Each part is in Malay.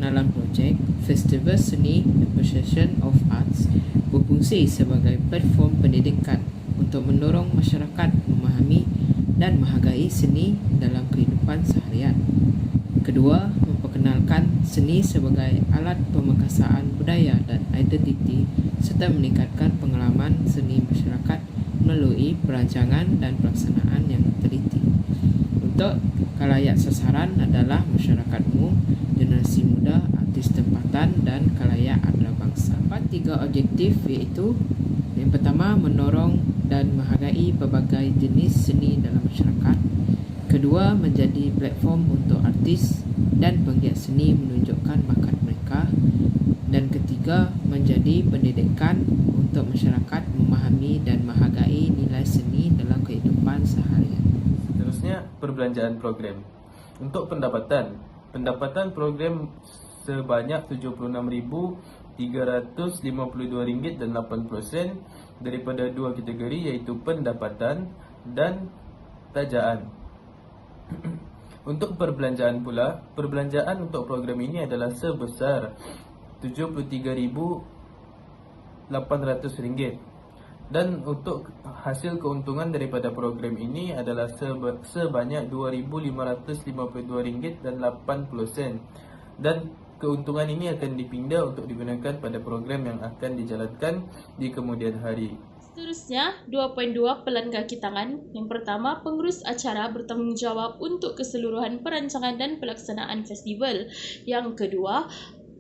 pengenalan projek, Festival Seni Appreciation of Arts berfungsi sebagai platform pendidikan untuk mendorong masyarakat memahami dan menghargai seni dalam kehidupan seharian. Kedua, memperkenalkan seni sebagai alat pemerkasaan budaya dan identiti serta meningkatkan pengalaman seni masyarakat melalui perancangan dan pelaksanaan yang teliti. Untuk khalayak sasaran adalah masyarakat umum, generasi muda, artis tempatan dan khalayak antarabangsa. Tiga objektif iaitu yang pertama, mendorong dan menghargai pelbagai jenis seni dalam masyarakat. Kedua, menjadi platform untuk artis dan penggiat seni menunjukkan bakat mereka. Dan ketiga, menjadi pendidikan untuk masyarakat memahami dan menghargai nilai seni dalam kehidupan seharian. Seterusnya, perbelanjaan program. Untuk pendapatan program sebanyak RM76,352.80 daripada dua kategori iaitu pendapatan dan tajaan. Untuk perbelanjaan pula, perbelanjaan untuk program ini adalah sebesar RM73,800 dan untuk hasil keuntungan daripada program ini adalah sebanyak RM2,552.80 dan keuntungan ini akan dipindah untuk digunakan pada program yang akan dijalankan di kemudian hari. Seterusnya, 2.2 pelan kaki tangan. Yang pertama, pengurus acara bertanggungjawab untuk keseluruhan perancangan dan pelaksanaan festival. Yang kedua,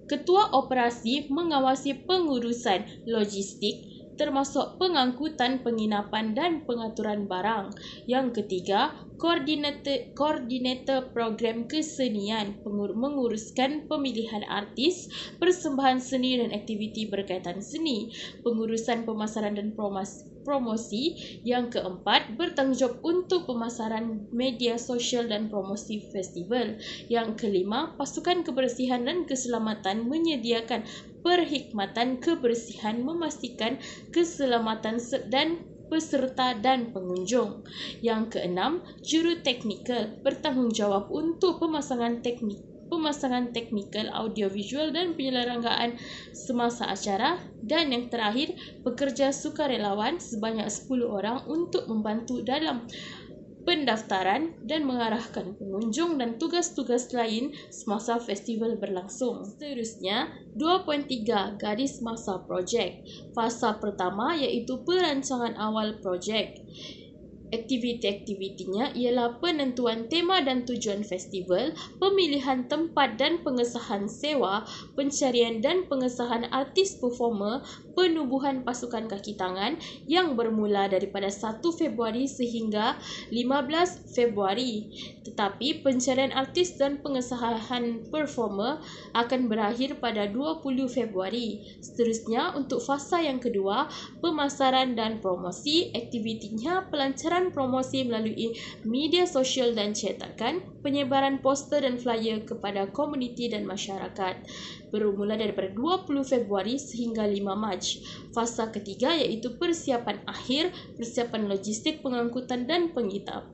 ketua operasi mengawasi pengurusan logistik termasuk pengangkutan, penginapan dan pengaturan barang. Yang ketiga, koordinator program kesenian menguruskan pemilihan artis, persembahan seni dan aktiviti berkaitan seni, pengurusan pemasaran dan promosi. Yang keempat, bertanggungjawab untuk pemasaran media sosial dan promosi festival. Yang kelima, pasukan kebersihan dan keselamatan menyediakan perkhidmatan kebersihan, memastikan keselamatan dan peserta dan pengunjung. Yang keenam, juru teknikal bertanggungjawab untuk pemasangan teknikal, audiovisual dan penyelenggaraan semasa acara. Dan yang terakhir, pekerja sukarelawan sebanyak 10 orang untuk membantu dalam pendaftaran dan mengarahkan pengunjung dan tugas-tugas lain semasa festival berlangsung. Seterusnya, 2.3 garis masa projek. Fasa pertama iaitu perancangan awal projek. Aktiviti-aktivitinya ialah penentuan tema dan tujuan festival, pemilihan tempat dan pengesahan sewa, pencarian dan pengesahan artis performer, penubuhan pasukan kaki tangan yang bermula daripada 1 Februari sehingga 15 Februari. Tetapi pencarian artis dan pengesahan performer akan berakhir pada 20 Februari. Seterusnya, untuk fasa yang kedua, pemasaran dan promosi. Aktivitinya pelancaran promosi melalui media sosial dan cetakan, penyebaran poster dan flyer kepada komuniti dan masyarakat. Bermula daripada 20 Februari sehingga 5 Mac. Fasa ketiga iaitu persiapan akhir, persiapan logistik, pengangkutan dan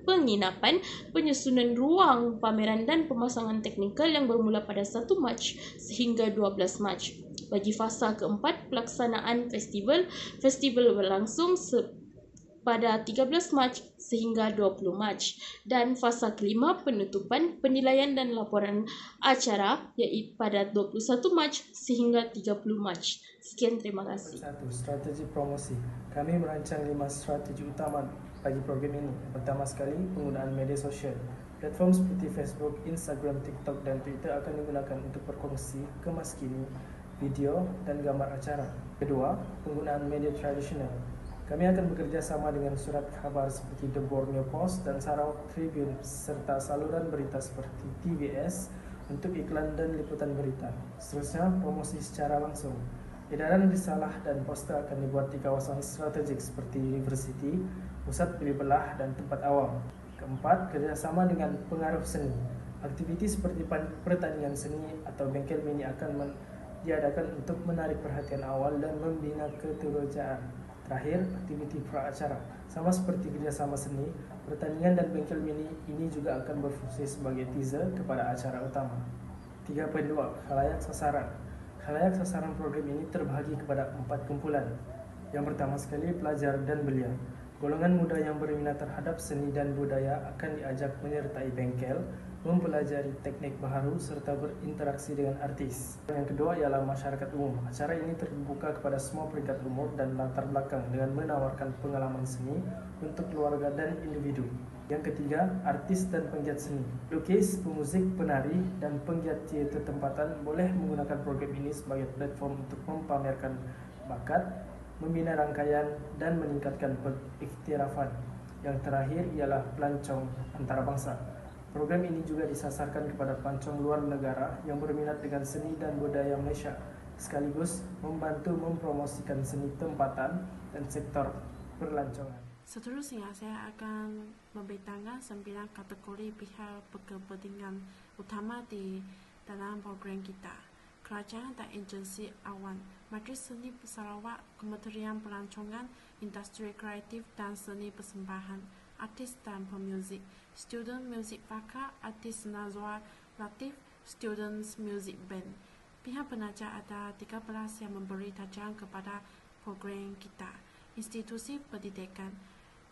penginapan, penyusunan ruang pameran dan pemasangan teknikal yang bermula pada 1 Mac sehingga 12 Mac. Bagi fasa keempat, pelaksanaan festival berlangsung pada 13 Mac sehingga 20 Mac. Dan fasa kelima, penutupan, penilaian dan laporan acara iaitu pada 21 Mac sehingga 30 Mac. Sekian, terima kasih. 1. Strategi promosi. Kami merancang 5 strategi utama bagi program ini. Pertama sekali, penggunaan media sosial. Platform seperti Facebook, Instagram, TikTok dan Twitter akan digunakan untuk berkongsi kemas kini, video dan gambar acara. Kedua, penggunaan media tradisional. Kami akan bekerja sama dengan surat khabar seperti The Borneo Post dan Sarawak Tribune serta saluran berita seperti TVS untuk iklan dan liputan berita. Seterusnya, promosi secara langsung. Edaran risalah dan poster akan dibuat di kawasan strategik seperti universiti, pusat beli belah dan tempat awam. Keempat, kerjasama dengan pengaruh seni. Aktiviti seperti pertandingan seni atau bengkel mini akan diadakan untuk menarik perhatian awal dan membina keterujaan. Terakhir, aktiviti pra-acara. Sama seperti kerjasama seni, pertandingan dan bengkel mini ini juga akan berfungsi sebagai teaser kepada acara utama. 3.2 Khalayak sasaran. Khalayak sasaran program ini terbahagi kepada 4 kumpulan. Yang pertama sekali, pelajar dan belia. Golongan muda yang berminat terhadap seni dan budaya akan diajak menyertai bengkel, mempelajari teknik baharu serta berinteraksi dengan artis. Yang kedua ialah masyarakat umum. Acara ini terbuka kepada semua peringkat umur dan latar belakang dengan menawarkan pengalaman seni untuk keluarga dan individu. Yang ketiga, artis dan penggiat seni. Pelukis, pemuzik, penari, dan penggiat teater tempatan boleh menggunakan program ini sebagai platform untuk mempamerkan bakat, membina rangkaian, dan meningkatkan pengiktirafan. Yang terakhir ialah pelancong antarabangsa. Program ini juga disasarkan kepada pelancong luar negara yang berminat dengan seni dan budaya Malaysia, sekaligus membantu mempromosikan seni tempatan dan sektor perlancongan. Seterusnya, saya akan membentangkan 9 kategori pihak berkepentingan utama di dalam program kita. Kerajaan dan agensi awan, Majlis Seni Sarawak, Kementerian Pelancongan, Industri Kreatif dan Seni Persembahan, artis dan pemuzik, Student Music Fakar, artis Nazwa Latif, Students Music Band. Pihak penaja ada 13 yang memberi tajam kepada program kita. Institusi pendidikan,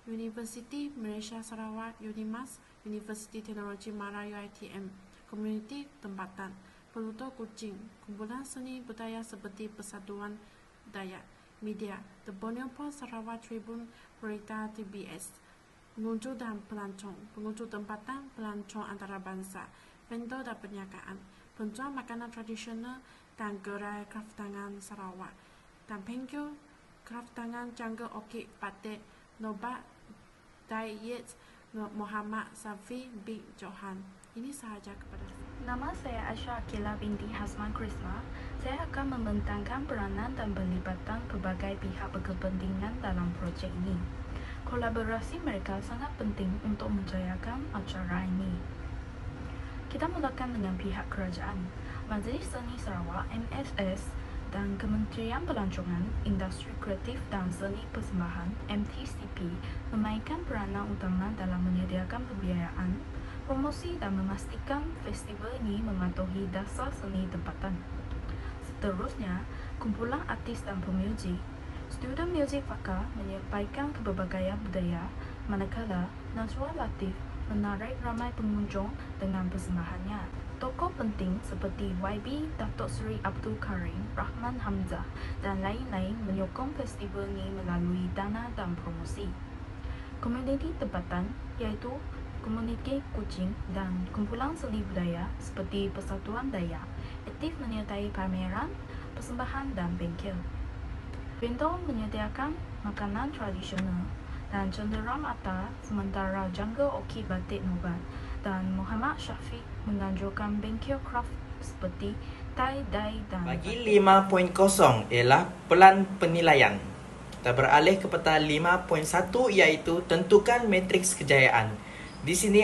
Universiti Malaysia Sarawak UNIMAS, Universiti Teknologi Mara UiTM, Komuniti Tempatan, Peluto Kuching, kumpulan seni budaya seperti Persatuan Dayak, media, The Borneo Post Sarawak Tribune, Berita TBS, pengunjung dan pelancong, pengunjung tempatan, pelancong antarabangsa, vendor dan perniagaan, penjual makanan tradisional dan gerai kraftangan Sarawak, dan bengkel kraftangan Jungle Orchid Batik, Nobat Diet Muhammad Safi bin Johan. Ini sahaja kepada saya. Nama saya Aisyah Akila binti Hasman Krisma. Saya akan membentangkan peranan dan pelibatan pelbagai pihak berkepentingan dalam projek ini. Kolaborasi mereka sangat penting untuk menjayakan acara ini. Kita mulakan dengan pihak kerajaan. Majlis Seni Sarawak MSS dan Kementerian Pelancongan, Industri Kreatif dan Seni Persembahan MTCP memainkan peranan utama dalam menyediakan pembiayaan, promosi dan memastikan festival ini mematuhi dasar seni tempatan. Seterusnya, kumpulan artis dan pemuzik. Student Music Fakar menyampaikan kepelbagaian budaya, manakala Nazwa Latif menarik ramai pengunjung dengan persembahannya. Tokoh penting seperti YB, Datuk Seri Abdul Karim, Rahman Hamzah dan lain-lain menyokong festival ini melalui dana dan promosi. Komuniti tempatan iaitu Komuniti Kuching dan kumpulan seni budaya seperti Persatuan Dayak aktif menyertai pameran, persembahan dan bengkel. Vendor menyediakan makanan tradisional dan cenderam atar, sementara Jungle Orchid Batik Nobat dan Muhammad Syafiq menganjurkan bengkel craft seperti tie-dye dan bagi 5.0 ialah pelan penilaian. Kita beralih kepada 5.1 iaitu tentukan matriks kejayaan. Di sini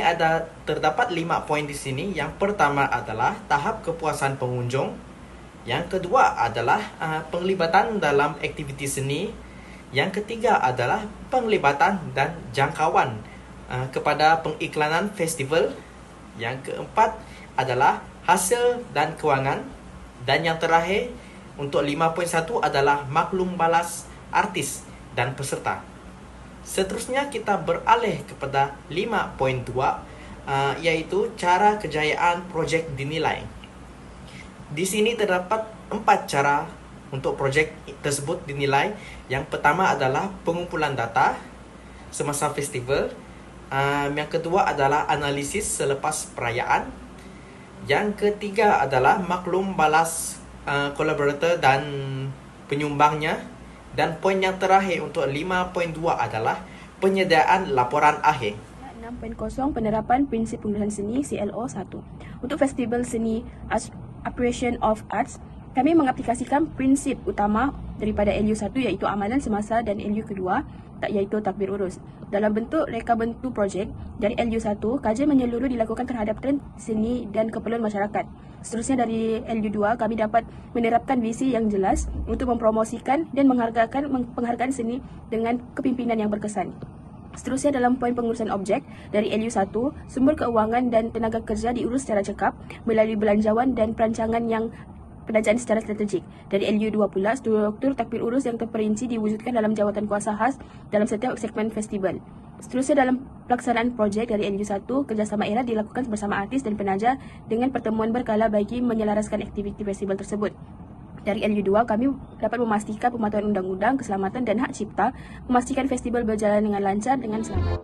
terdapat 5 poin di sini. Yang pertama adalah tahap kepuasan pengunjung. Yang kedua adalah penglibatan dalam aktiviti seni. Yang ketiga adalah penglibatan dan jangkauan kepada pengiklanan festival. Yang keempat adalah hasil dan kewangan. Dan yang terakhir untuk 5.1 adalah maklum balas artis dan peserta. Seterusnya kita beralih kepada 5.2 iaitu cara kejayaan projek dinilai. Di sini terdapat 4 cara untuk projek tersebut dinilai. Yang pertama adalah pengumpulan data semasa festival. Yang kedua adalah analisis selepas perayaan. Yang ketiga adalah maklum balas kolaborator dan penyumbangnya. Dan poin yang terakhir untuk 5.2 adalah penyediaan laporan akhir. 6.0 Penerapan Prinsip Pengurusan Seni CLO 1. Untuk Festival Seni Appreciation of Arts, kami mengaplikasikan prinsip utama daripada LU1 iaitu amalan semasa dan LU kedua iaitu takbir urus. Dalam bentuk reka bentuk projek dari LU1, kajian menyeluruh dilakukan terhadap trend seni dan keperluan masyarakat. Seterusnya dari LU2, kami dapat menerapkan visi yang jelas untuk mempromosikan dan menghargai penghargaan seni dengan kepimpinan yang berkesan. Seterusnya dalam poin pengurusan objek dari LU1, sumber keuangan dan tenaga kerja diurus secara cekap melalui belanjawan dan perancangan secara strategik. Dari LU2 pula, struktur takbir urus yang terperinci diwujudkan dalam jawatan kuasa khas dalam setiap segmen festival. Seterusnya dalam pelaksanaan projek dari LU1, kerjasama erat dilakukan bersama artis dan penaja dengan pertemuan berkala bagi menyelaraskan aktiviti festival tersebut. Dari LU2, kami dapat memastikan pematuhan undang-undang, keselamatan dan hak cipta, memastikan festival berjalan dengan lancar dengan selamat.